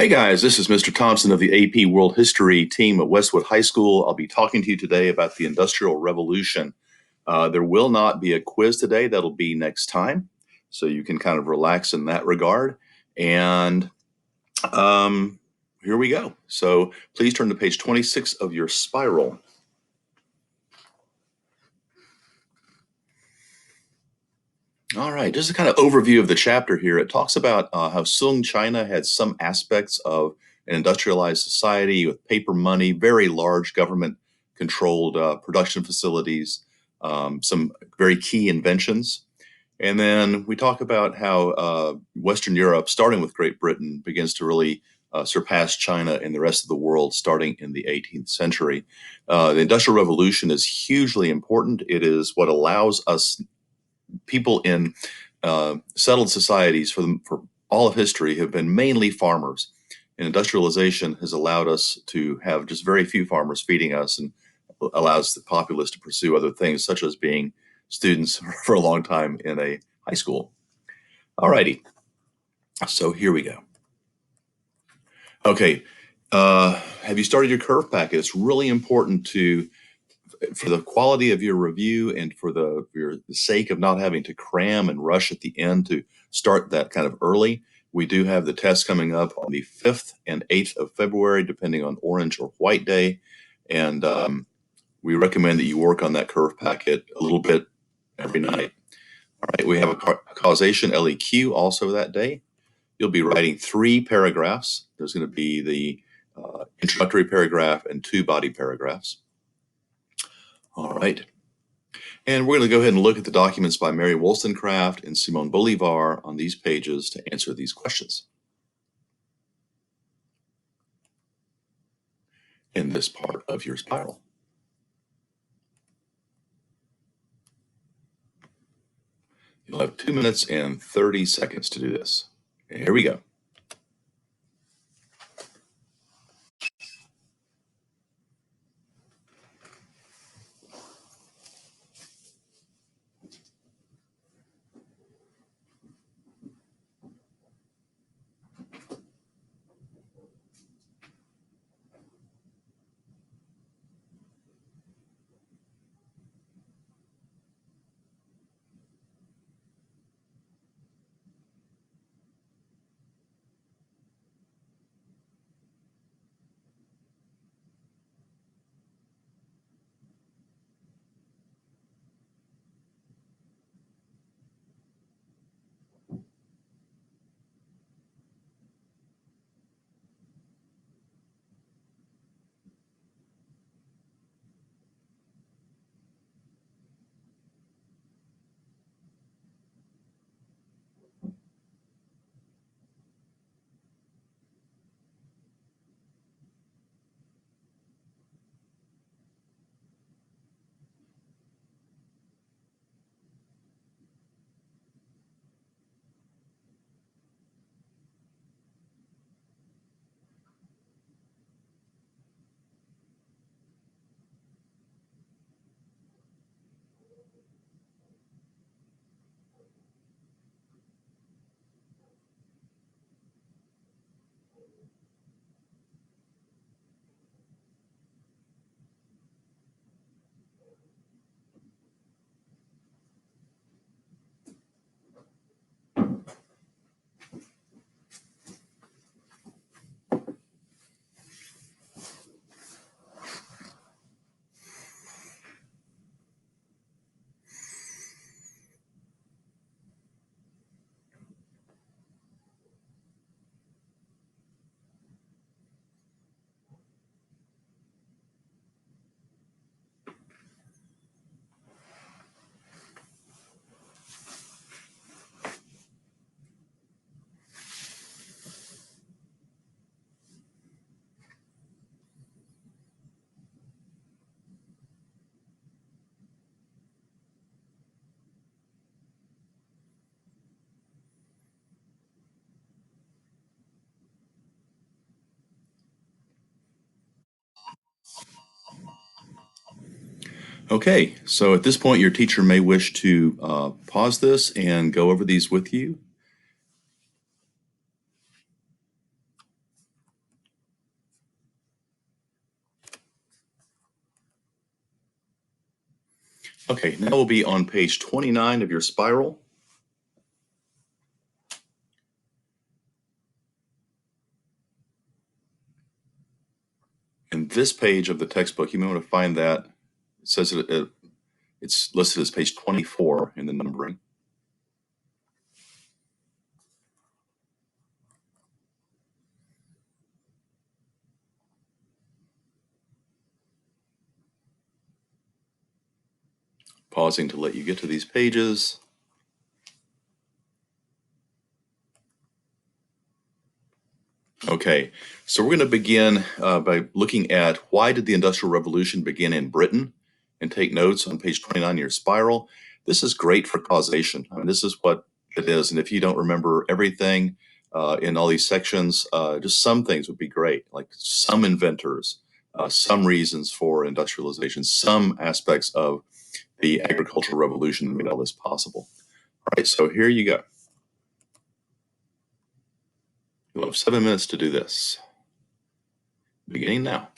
Hey guys, this is Mr. Thompson of the AP World History team at Westwood High School. I'll be talking to you today about the Industrial Revolution. There will not be a quiz today. That'll be next time. So you can kind of relax in that regard. And here we go. So please turn to page 26 of your spiral. All right, just a kind of overview of the chapter here. It talks about how Sung China had some aspects of an industrialized society with paper money, very large government controlled production facilities, some very key inventions. And then we talk about how Western Europe, starting with Great Britain, begins to really surpass China and the rest of the world starting in the 18th century. The Industrial Revolution is hugely important. It is what allows us people in settled societies for all of history have been mainly farmers. And industrialization has allowed us to have just very few farmers feeding us and allows the populace to pursue other things, such as being students for a long time in a high school. All righty, so here we go. Okay, have you started your curve packet? It's really important for the quality of your review and for the sake of not having to cram and rush at the end to start that kind of early. We do have the test coming up on the 5th and 8th of February, depending on orange or white day. And we recommend that you work on that curve packet a little bit every night. All right, we have a causation LEQ also that day. You'll be writing 3 paragraphs. There's going to be the introductory paragraph and 2 body paragraphs. All right. And we're going to go ahead and look at the documents by Mary Wollstonecraft and Simon Bolivar on these pages to answer these questions in this part of your spiral. You'll have 2 minutes and 30 seconds to do this. Here we go. Okay, so at this point, your teacher may wish to pause this and go over these with you. Okay, now we'll be on page 29 of your spiral. And this page of the textbook, you may want to find that. It says it's listed as page 24 in the numbering. Pausing to let you get to these pages. Okay, so we're going to begin by looking at why did the Industrial Revolution begin in Britain, and take notes on page 29 of your spiral. This is great for causation. I mean, this is what it is. And if you don't remember everything in all these sections, just some things would be great, like some inventors, some reasons for industrialization, some aspects of the agricultural revolution that made all this possible. All right, so here you go. You'll have 7 minutes to do this. Beginning now.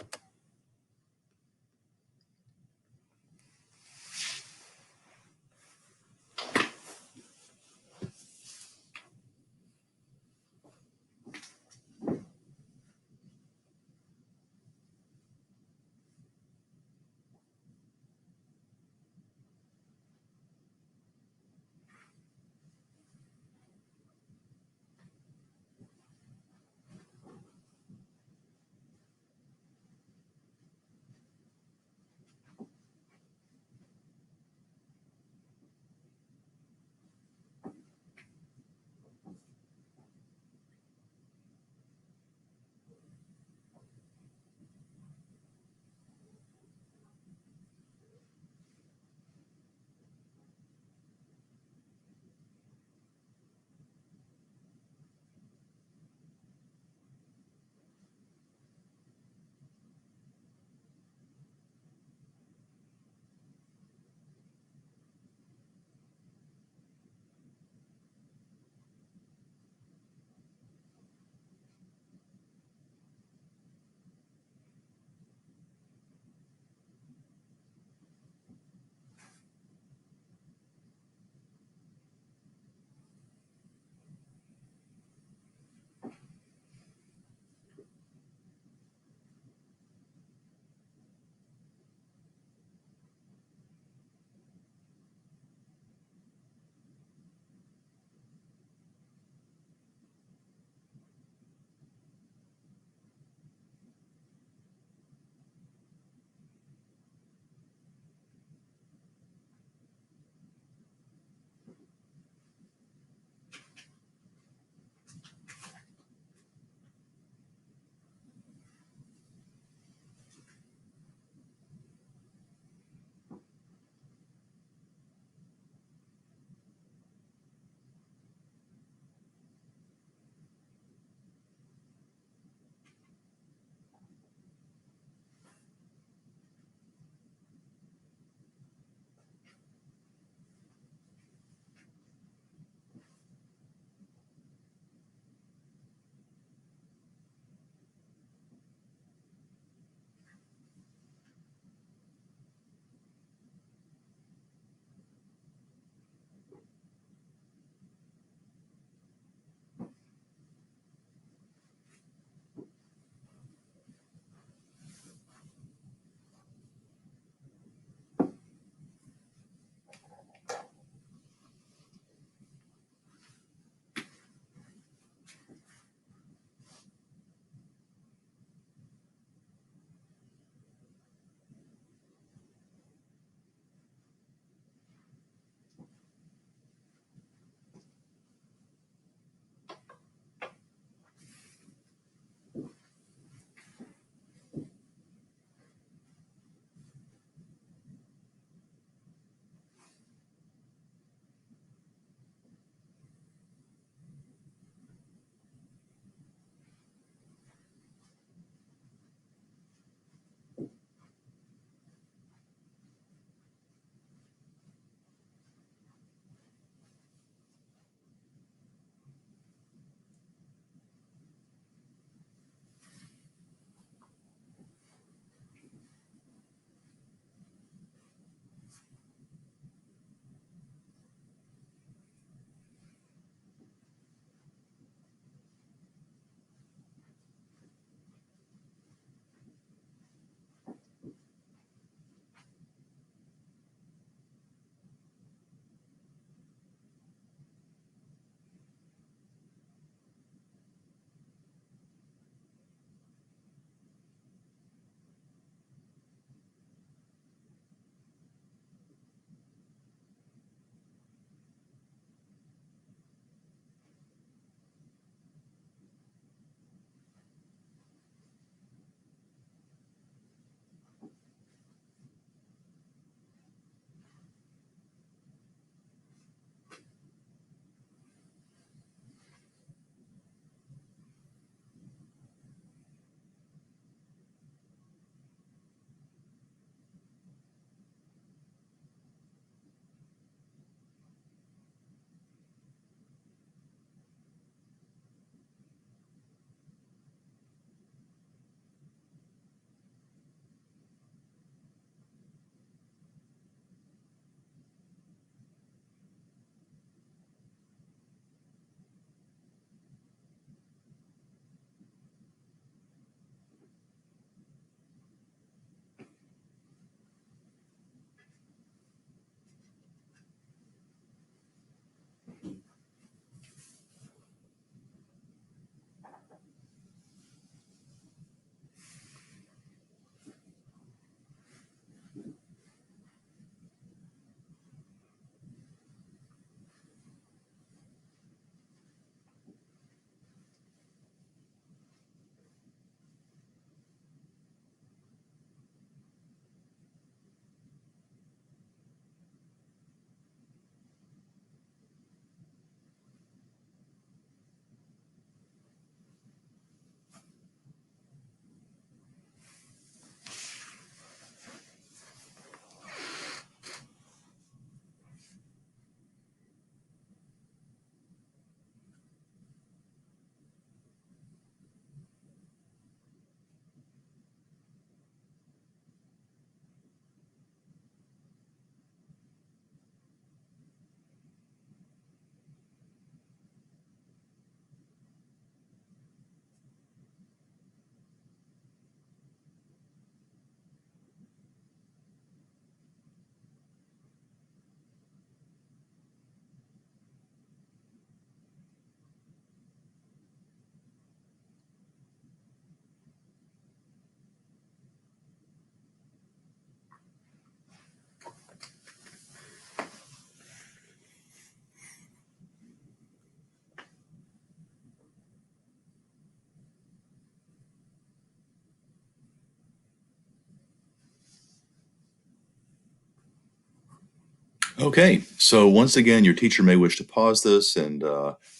Okay, so once again, your teacher may wish to pause this and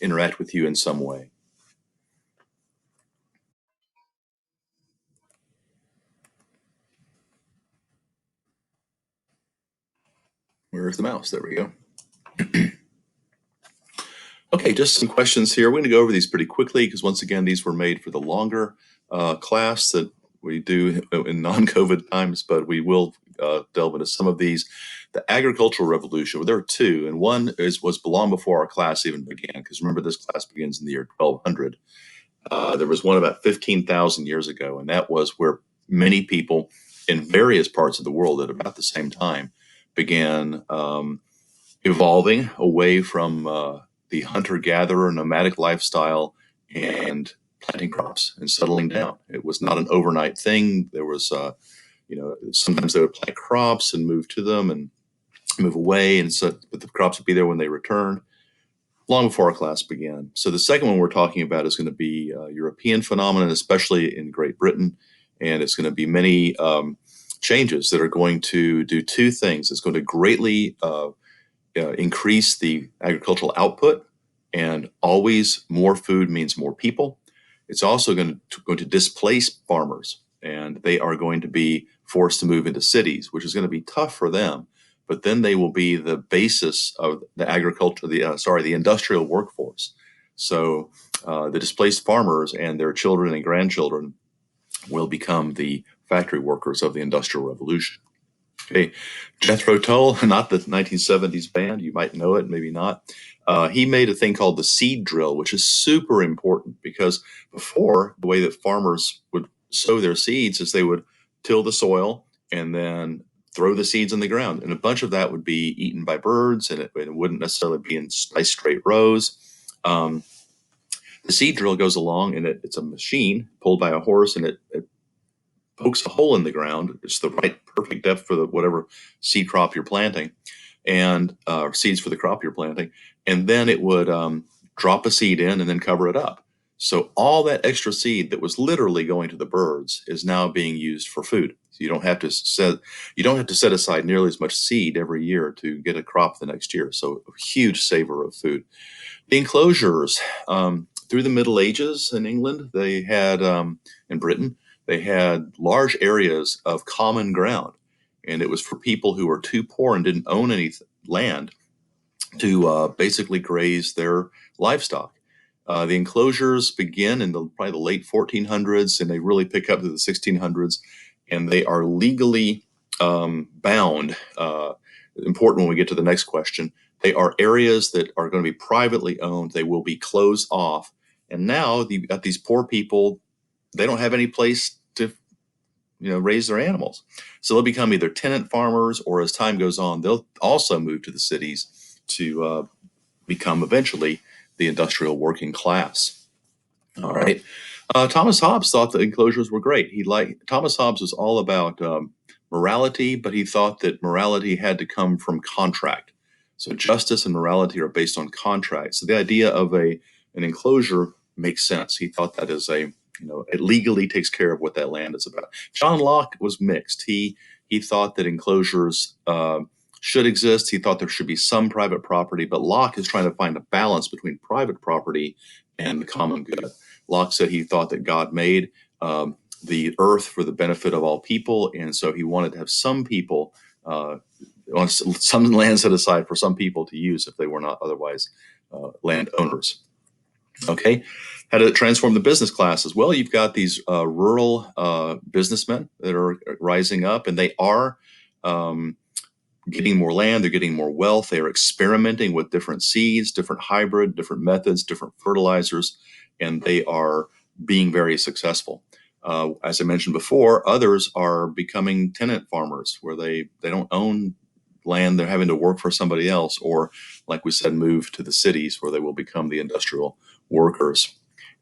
interact with you in some way. Where's the mouse? There we go. Okay, just some questions here. We're going to go over these pretty quickly because once again, these were made for the longer class that we do in non-COVID times, but we will delve into some of these. The agricultural revolution, well, there are two, and one was long before our class even began, because remember, this class begins in the year 1200. There was one about 15,000 years ago, and that was where many people in various parts of the world at about the same time began evolving away from the hunter-gatherer nomadic lifestyle and planting crops and settling down. It was not an overnight thing. There was, sometimes they would plant crops and move to them and move away, and so but the crops would be there when they returned long before our class began. So the second one we're talking about is going to be a European phenomenon, especially in Great Britain, and it's going to be many changes that are going to do two things. It's going to greatly increase the agricultural output, and always more food means more people. It's also going to displace farmers, and they are going to be forced to move into cities, which is going to be tough for them. But then they will be the basis of the agriculture, the industrial workforce. So the displaced farmers and their children and grandchildren will become the factory workers of the Industrial Revolution. Okay, Jethro Tull, not the 1970s band, you might know it, maybe not. He made a thing called the seed drill, which is super important because before, the way that farmers would sow their seeds is they would till the soil and then throw the seeds in the ground. And a bunch of that would be eaten by birds, and it wouldn't necessarily be in nice straight rows. Um, the seed drill goes along, and it's a machine pulled by a horse, and it pokes a hole in the ground. It's the right perfect depth for whatever seed crop you're planting, and seeds for the crop you're planting. And then it would drop a seed in and then cover it up. So all that extra seed that was literally going to the birds is now being used for food. So you don't have to set aside nearly as much seed every year to get a crop the next year. So a huge saver of food. The enclosures, through the Middle Ages in England, they had, in Britain, they had large areas of common ground. And it was for people who were too poor and didn't own any land to basically graze their livestock. The enclosures begin in probably the late 1400s, and they really pick up to the 1600s, and they are legally bound. Important when we get to the next question. They are areas that are going to be privately owned. They will be closed off. And now you've got these poor people, they don't have any place to raise their animals. So they'll become either tenant farmers, or as time goes on, they'll also move to the cities to become eventually the industrial working class. All right. Thomas Hobbes thought the enclosures were great. Thomas Hobbes was all about morality, but he thought that morality had to come from contract. So justice and morality are based on contract. So the idea of an enclosure makes sense. He thought that is it legally takes care of what that land is about. John Locke was mixed. He thought that enclosures should exist. He thought there should be some private property, but Locke is trying to find a balance between private property and the common good. Locke said he thought that God made the earth for the benefit of all people, and so he wanted to have some people, some land set aside for some people to use if they were not otherwise landowners. Okay, how to transform the business class as well? You've got these rural businessmen that are rising up, and they are getting more land, they're getting more wealth, they are experimenting with different seeds, different hybrid, different methods, different fertilizers, and they are being very successful. As I mentioned before, others are becoming tenant farmers where they don't own land, they're having to work for somebody else, or like we said, move to the cities where they will become the industrial workers.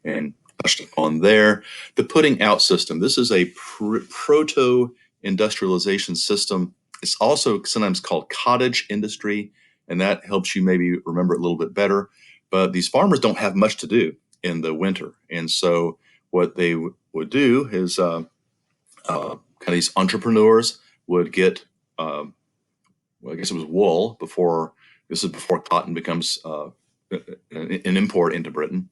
And touched upon there, the putting out system. This is a proto industrialization system. It's also sometimes called cottage industry, and that helps you maybe remember it a little bit better. But these farmers don't have much to do in the winter, and so what they would do is kind of these entrepreneurs would get well, I guess it was wool before. This is before cotton becomes an import into Britain,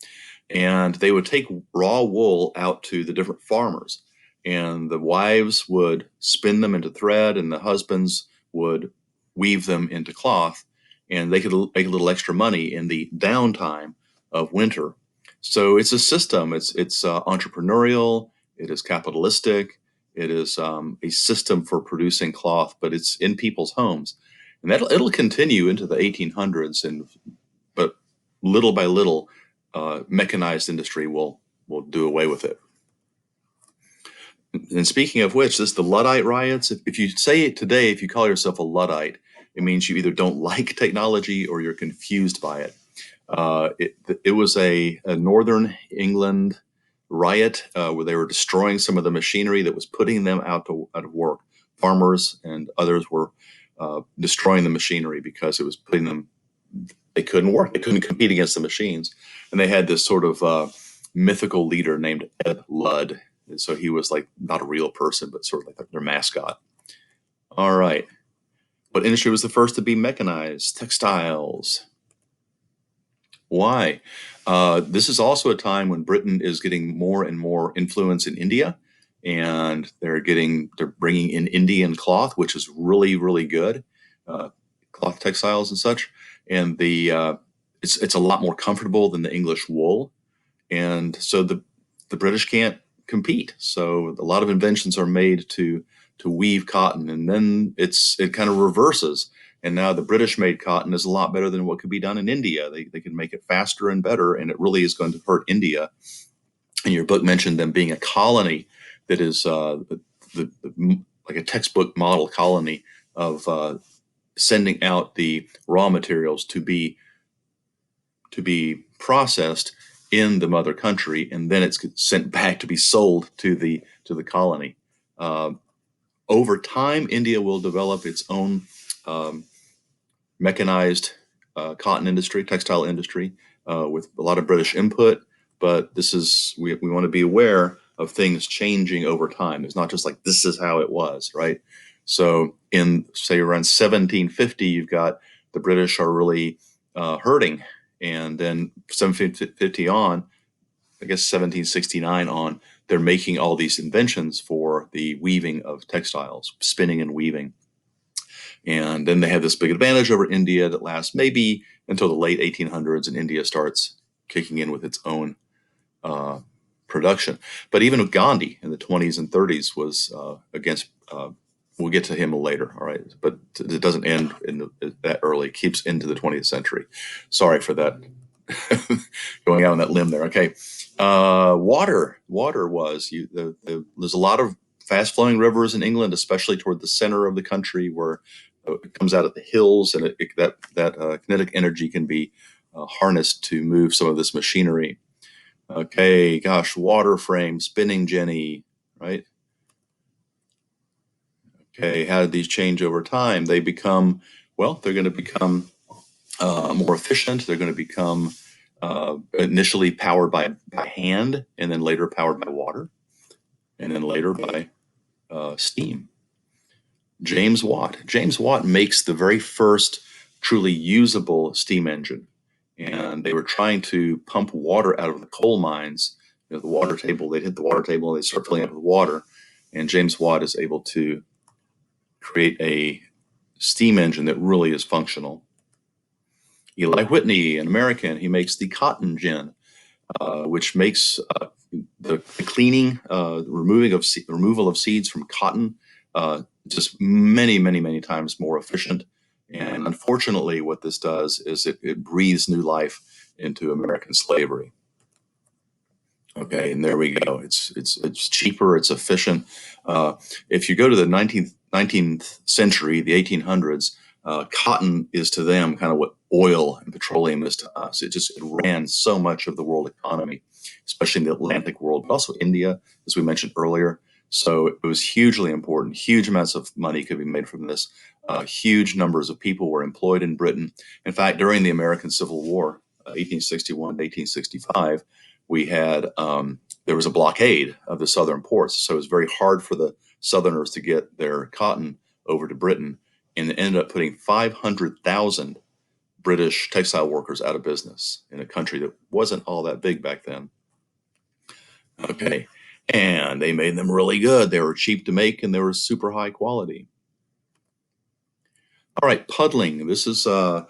and they would take raw wool out to the different farmers, and the wives would spin them into thread, and the husbands would weave them into cloth, and they could make a little extra money in the downtime of winter. So it's a system. It's entrepreneurial. It is capitalistic. It is a system for producing cloth, but it's in people's homes, and that it'll continue into the 1800s. And but little by little, mechanized industry will do away with it. And speaking of which, this the Luddite riots. If you say it today, if you call yourself a Luddite, it means you either don't like technology or you're confused by it. It was a northern England riot where they were destroying some of the machinery that was putting them out of work. Farmers and others were destroying the machinery because it was putting them. They couldn't work. They couldn't compete against the machines, and they had this sort of mythical leader named Ed Ludd. And so he was like not a real person, but sort of like their mascot. All right. What industry was the first to be mechanized? Textiles. Why? This is also a time when Britain is getting more and more influence in India, and they're bringing in Indian cloth, which is really really good, cloth textiles and such, and it's a lot more comfortable than the English wool, and so the British can't compete. So a lot of inventions are made to weave cotton, and then it kind of reverses. And now the British made cotton is a lot better than what could be done in India. They can make it faster and better, and it really is going to hurt India. And your book mentioned them being a colony that is like a textbook model colony of sending out the raw materials to be processed in the mother country, and then it's sent back to be sold to the colony. Over time, India will develop its own mechanized cotton industry, textile industry, with a lot of British input. But we want to be aware of things changing over time. It's not just like this is how it was, right? So in say around 1750, you've got the British are really hurting, and then 1750 on, I guess 1769 on, they're making all these inventions for the weaving of textiles, spinning and weaving. And then they have this big advantage over India that lasts maybe until the late 1800s, and India starts kicking in with its own uh, production. But even with Gandhi in the 20s and 30s was against. We'll get to him later, all right? But it doesn't end that early. It keeps into the 20th century. Sorry for that, going out on that limb there. Okay, water was there's a lot of fast flowing rivers in England, especially toward the center of the country, where it comes out of the hills, and that kinetic energy can be harnessed to move some of this machinery. Okay, gosh, water frame, spinning jenny, right? Okay, how did these change over time? They're going to become more efficient. They're going to become initially powered by hand, and then later powered by water, and then later by steam. James Watt. James Watt makes the very first truly usable steam engine. And they were trying to pump water out of the coal mines. The water table, they'd hit the water table and they start filling up with water. And James Watt is able to create a steam engine that really is functional. Eli Whitney, an American, he makes the cotton gin, which makes the cleaning, removal of seeds from cotton just many, many, many times more efficient. And unfortunately, what this does is it breathes new life into American slavery. Okay, and there we go. It's cheaper, it's efficient. If you go to the 19th century, the 1800s, cotton is to them kind of what oil and petroleum is to us. It ran so much of the world economy, especially in the Atlantic world, but also India, as we mentioned earlier. So it was hugely important. Huge amounts of money could be made from this. Huge numbers of people were employed in Britain. In fact, during the American Civil War, 1861 to 1865, we had there was a blockade of the southern ports, so it was very hard for the Southerners to get their cotton over to Britain. and it ended up putting 500,000 British textile workers out of business in a country that wasn't all that big back then. Okay. And they made them really good. They were cheap to make and they were super high quality. All right, puddling. This is a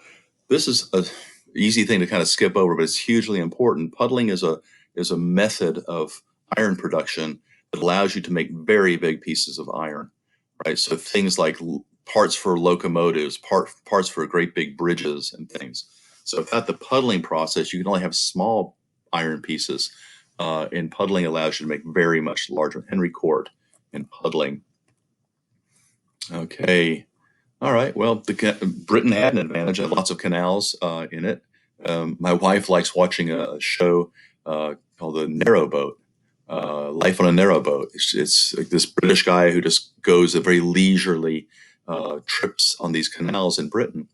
easy thing to kind of skip over, but it's hugely important. Puddling is a method of iron production that allows you to make very big pieces of iron, right? So things like parts for locomotives, parts for great big bridges and things. So without the puddling process, you can only have small iron pieces. And puddling allows you to make very much larger. Henry Court in puddling. Okay. All right. Well, Britain had an advantage. It had lots of canals in it. My wife likes watching a show called The Narrow Boat, Life on a Narrow Boat. It's like this British guy who just goes a very leisurely trips on these canals in Britain.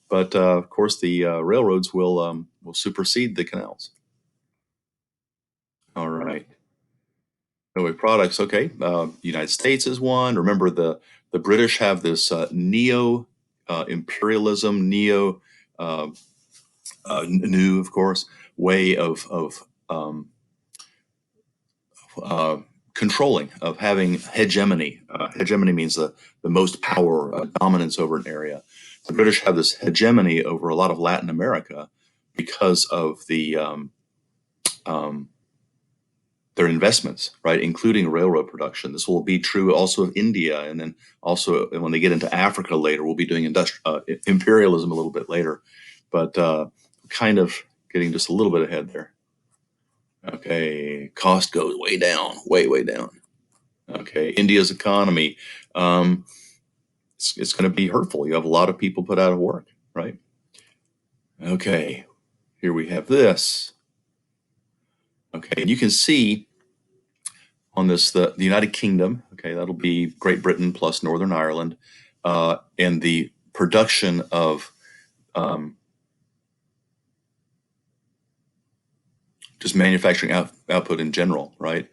But of course, the railroads will supersede the canals. All right. Railway products. Okay. United States is one. Remember, the British have this neo imperialism, neo uh, new, of course, way of uh, controlling, of having hegemony. Hegemony means the most power, dominance over an area. The British have this hegemony over a lot of Latin America because of um, their investments, right, including railroad production. This will be true also of India, and then also when they get into Africa later, we'll be doing imperialism a little bit later, but kind of getting just a little bit ahead there. Okay, cost goes way down, way down. Okay, India's economy, um, it's going to be hurtful. You have a lot of people put out of work, right? Okay, here we have this. Okay, and you can see on this the United Kingdom. Okay, that'll be Great Britain plus Northern Ireland, and the production of um, just manufacturing output in general, right?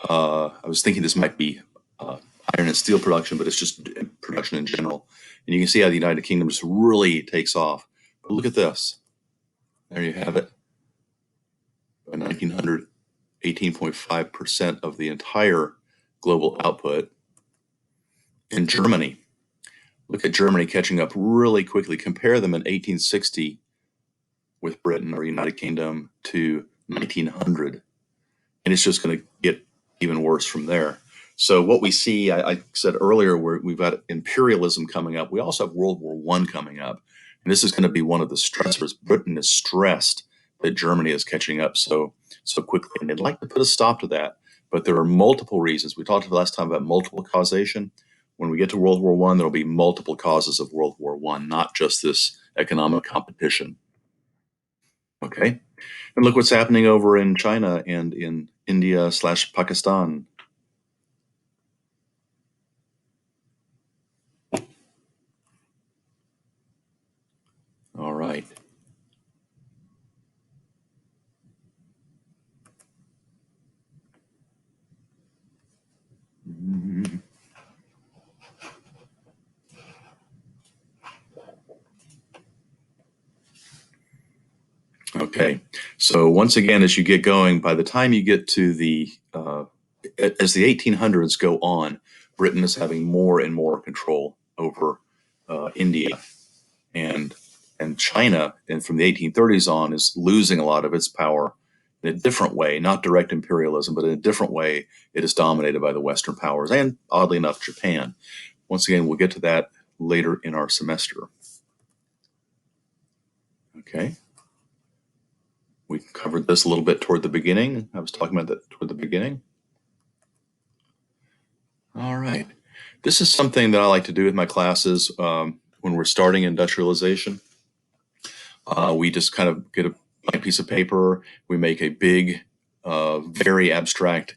I was thinking this might be uh, iron and steel production, but it's just production in general. And you can see how the United Kingdom just really takes off. But look at this. There you have it. By 1900, 18.5% of the entire global output. In Germany, look at Germany catching up really quickly. Compare them in 1860 with Britain or United Kingdom to 1900, and it's just going to get even worse from there. So what we see, I said earlier, we've got imperialism coming up. We also have World War I coming up, and this is going to be one of the stressors. Britain is stressed that Germany is catching up so quickly, and they'd like to put a stop to that. But there are multiple reasons. We talked last time about multiple causation. When we get to World War I, there will be multiple causes of World War I, not just this economic competition. Okay. And look what's happening over in China and in India slash Pakistan. All right. Okay. So once again, as you get going, by the time you get to as the 1800s go on, Britain is having more and more control over India and China, and from the 1830s on, is losing a lot of its power in a different way, not direct imperialism, but in a different way. It is dominated by the Western powers and, oddly enough, Japan. Once again, we'll get to that later in our semester. Okay. We covered this a little bit toward the beginning. I was talking about that toward the beginning. All right. This is something that I like to do with my classes when we're starting industrialization. We just kind of get a blank piece of paper. We make a big, very abstract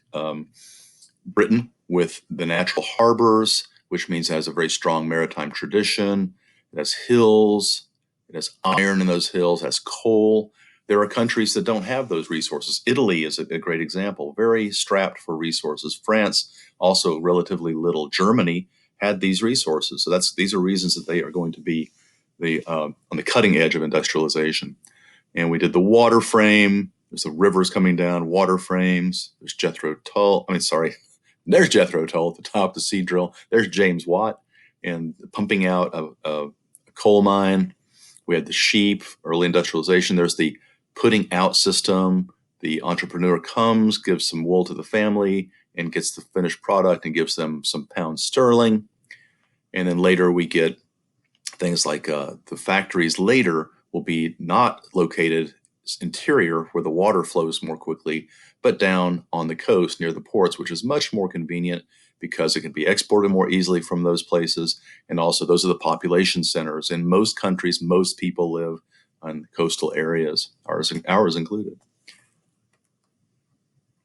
Britain with the natural harbors, which means it has a very strong maritime tradition. It has hills. It has iron in those hills. It has coal. There are countries that don't have those resources. Italy is a great example, very strapped for resources. France, also relatively little. Germany had these resources. So these are reasons that they are going to be on the cutting edge of industrialization. And we did the water frame. There's the rivers coming down, water frames. There's Jethro Tull. I mean, sorry, there's Jethro Tull at the top, the seed drill. There's James Watt and pumping out a coal mine. We had the sheep, early industrialization. There's the putting out system. The entrepreneur comes, gives some wool to the family, and gets the finished product and gives them some pounds sterling. And then later we get things like the factories later will be not located interior where the water flows more quickly, but down on the coast near the ports, which is much more convenient because it can be exported more easily from those places. And also, those are the population centers. In most countries, most people live on coastal areas, ours included.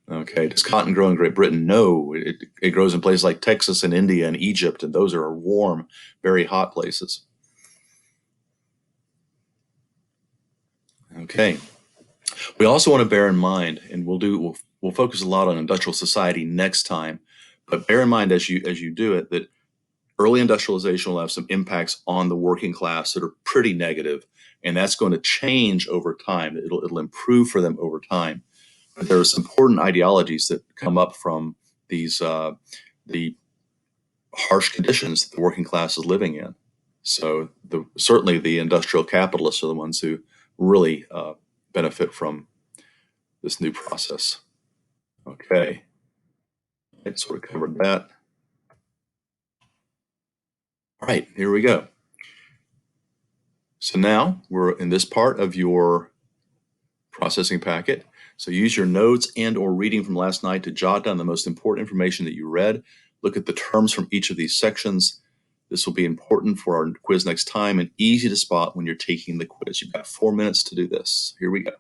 Okay, does cotton grow in Great Britain? No, it grows in places like Texas and India and Egypt, and those are warm, very hot places. Okay, we also want to bear in mind, and we'll focus a lot on industrial society next time, but bear in mind as you do it that early industrialization will have some impacts on the working class that are pretty negative, and that's going to change over time. It'll improve for them over time. But there are some important ideologies that come up from these the harsh conditions that the working class is living in. So certainly the industrial capitalists are the ones who really benefit from this new process. Okay, I sort of covered that. All right, here we go. So now we're in this part of your processing packet. So use your notes and or reading from last night to jot down the most important information that you read. Look at the terms from each of these sections. This will be important for our quiz next time and easy to spot when you're taking the quiz. You've got 4 minutes to do this. Here we go.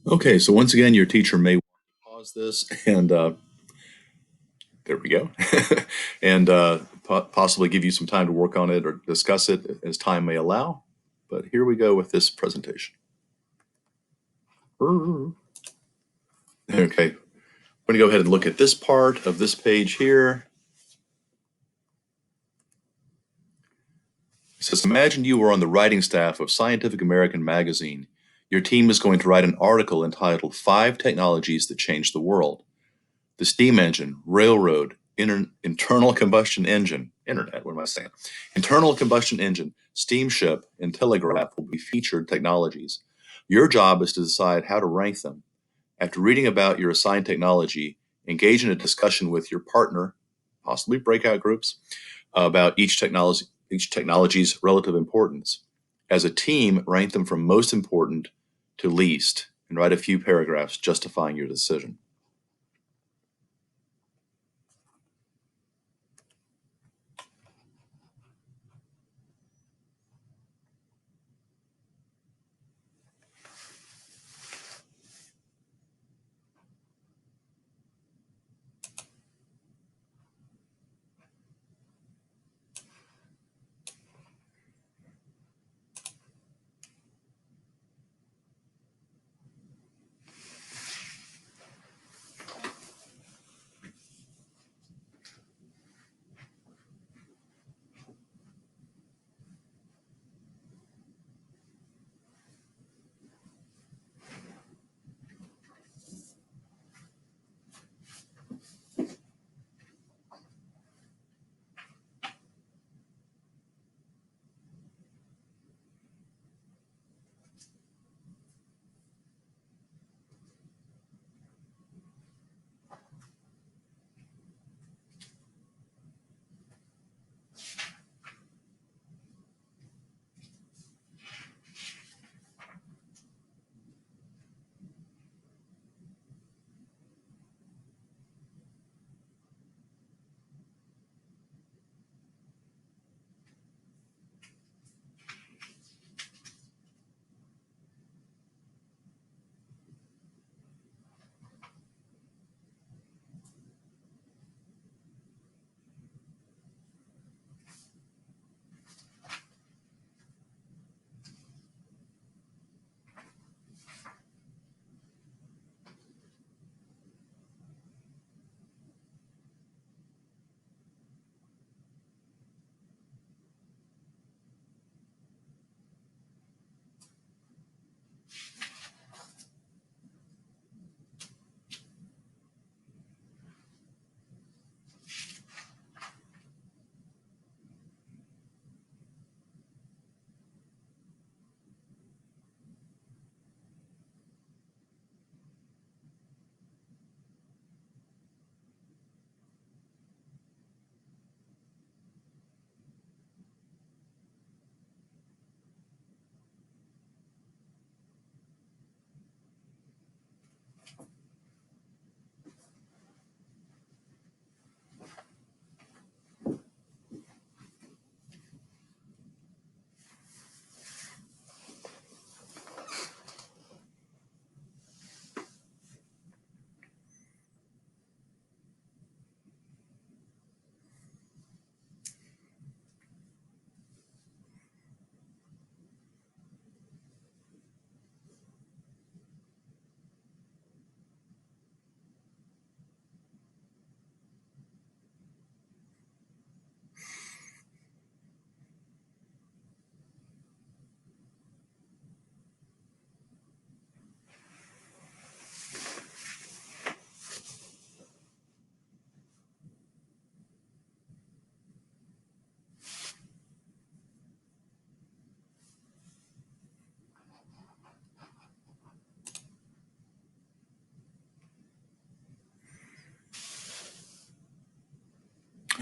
Okay, so once again, your teacher may want to pause this and there we go. And possibly give you some time to work on it or discuss it as time may allow. But here we go with this presentation. Okay, I'm going to go ahead and look at this part of this page here. It says, imagine you were on the writing staff of Scientific American magazine. Your team is going to write an article entitled Five Technologies That Changed the World. The steam engine, railroad, internal combustion engine, internet, what am I saying? Internal combustion engine, steamship, and telegraph will be featured technologies. Your job is to decide how to rank them. After reading about your assigned technology, engage in a discussion with your partner, possibly breakout groups, about each technology's relative importance. As a team, rank them from most important to least, and write a few paragraphs justifying your decision.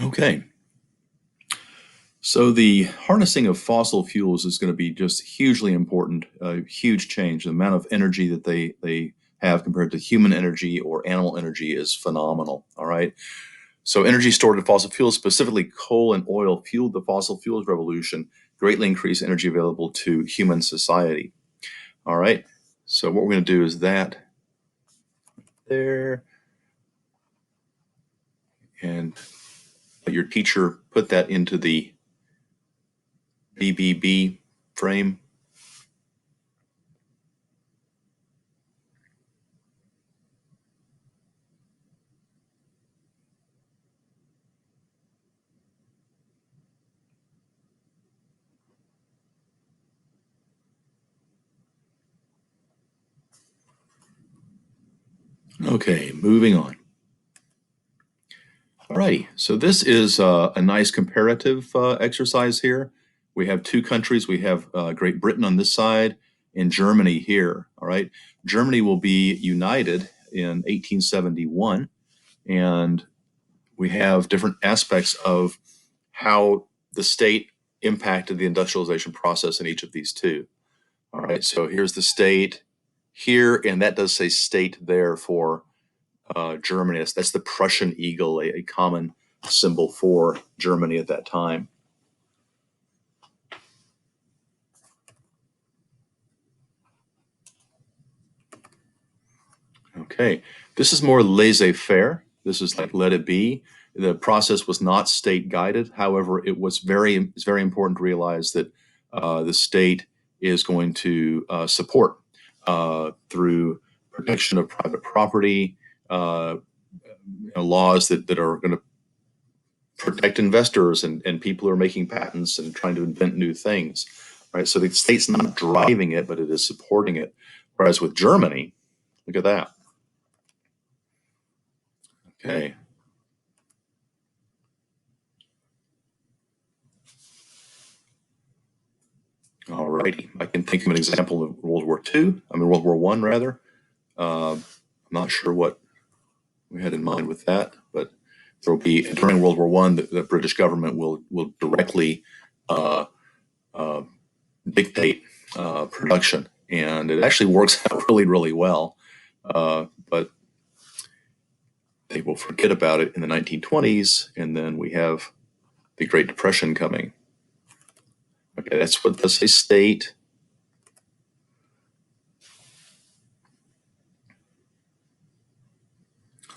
Okay. So the harnessing of fossil fuels is going to be just hugely important, a huge change. The amount of energy that they have compared to human energy or animal energy is phenomenal. All right. So energy stored in fossil fuels, specifically coal and oil, fueled the fossil fuels revolution, greatly increased energy available to human society. All right. So what we're going to do is that there, and let your teacher put that into the BBB frame. Okay, moving on. Alrighty, so this is a nice comparative exercise here. We have two countries. We have Great Britain on this side and Germany here. All right, Germany will be united in 1871, and we have different aspects of how the state impacted the industrialization process in each of these two. All right, so here's the state here, and that does say state there for Germany. That's the Prussian eagle, a common symbol for Germany at that time. Okay, this is more laissez-faire. This is like let it be. The process was not state guided. However, it's very important to realize that the state is going to support through protection of private property, laws that are going to protect investors and people who are making patents and trying to invent new things, right? So the state's not driving it, but it is supporting it. Whereas with Germany, look at that. Okay. All righty. I can think of an example of World War World War I, rather. I'm not sure what we had in mind with that, but there will be, during World War I, the British government will directly dictate production, and it actually works out really, really well. But they will forget about it in the 1920s, and then we have the Great Depression coming. Okay, that's what does say state.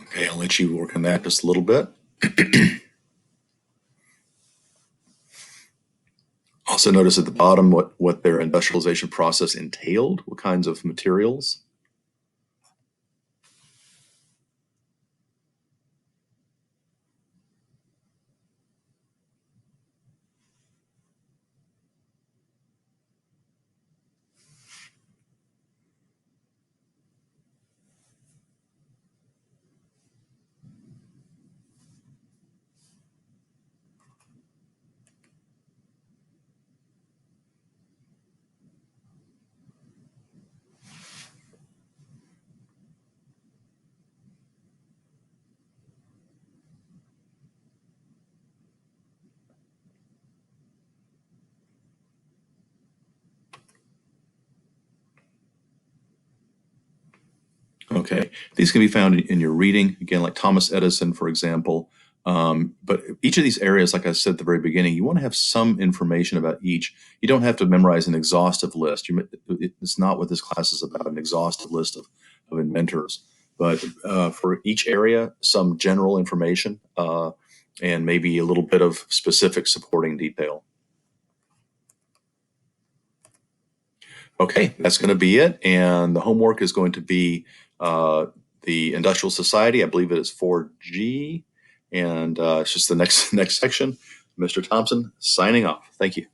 Okay, I'll let you work on that just a little bit. Also notice at the bottom what their industrialization process entailed, what kinds of materials. Okay, these can be found in your reading, again, like Thomas Edison, for example. But each of these areas, like I said at the very beginning, you want to have some information about each. You don't have to memorize an exhaustive list. It's not what this class is about, an exhaustive list of inventors. But for each area, some general information and maybe a little bit of specific supporting detail. Okay, that's going to be it. And the homework is going to be the Industrial Society. I believe it is 4G. And it's just the next section. Mr. Thompson signing off. Thank you.